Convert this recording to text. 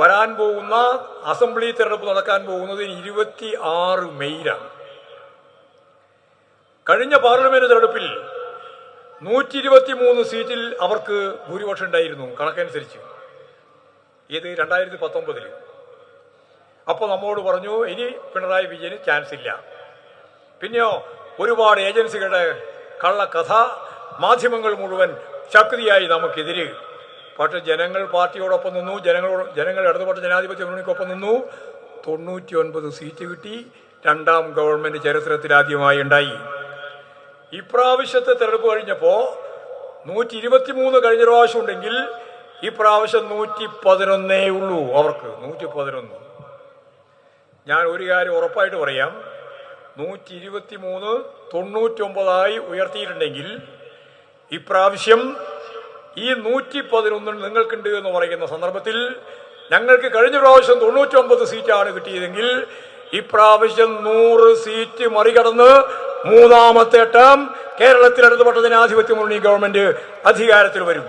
വരാൻ പോകുന്ന അസംബ്ലി തെരഞ്ഞെടുപ്പ് നടക്കാൻ പോകുന്നത് 26 മെയ്യിലാണ്. കഴിഞ്ഞ പാർലമെന്റ് തെരഞ്ഞെടുപ്പിൽ 123 സീറ്റിൽ അവർക്ക് ഭൂരിപക്ഷം ഉണ്ടായിരുന്നു കണക്കനുസരിച്ച്. ഇത് 2019. അപ്പോൾ നമ്മോട് പറഞ്ഞു ഇനി പിണറായി വിജയന് ചാൻസ് ഇല്ല. പിന്നെയോ ഒരുപാട് ഏജൻസികളുടെ കള്ളക്കഥ, മാധ്യമങ്ങൾ മുഴുവൻ ശക്തിയായി നമുക്കെതിരെ. പക്ഷെ ജനങ്ങൾ പാർട്ടിയോടൊപ്പം നിന്നു, ജനങ്ങൾ ഇടതുപക്ഷ ജനാധിപത്യ മുന്നണിക്കൊപ്പം നിന്നു. 99 സീറ്റ് കിട്ടി. രണ്ടാം ഗവൺമെന്റ് ചരിത്രത്തിലാദ്യമായി ഉണ്ടായി. ഇപ്രാവശ്യത്തെ തെരഞ്ഞെടുപ്പ് കഴിഞ്ഞപ്പോൾ 123 കഴിഞ്ഞ പ്രാവശ്യം ഉണ്ടെങ്കിൽ ഇപ്രാവശ്യം 111 ഉള്ളൂ. അവർക്ക് 111. ഞാൻ ഒരു കാര്യം ഉറപ്പായിട്ട് പറയാം, 123 99 ഉയർത്തിയിട്ടുണ്ടെങ്കിൽ ഇപ്രാവശ്യം ഈ 111 നിങ്ങൾക്കുണ്ട് എന്ന് പറയുന്ന സന്ദർഭത്തിൽ ഞങ്ങൾക്ക് കഴിഞ്ഞ പ്രാവശ്യം 99 സീറ്റാണ് കിട്ടിയതെങ്കിൽ ഇപ്രാവശ്യം 100 സീറ്റ് മറികടന്ന് മൂന്നാമത്തെ ടേം കേരളത്തിൽ ഇടതുപക്ഷ ജനാധിപത്യ മുന്നണി ഗവൺമെന്റ് അധികാരത്തിൽ വരും.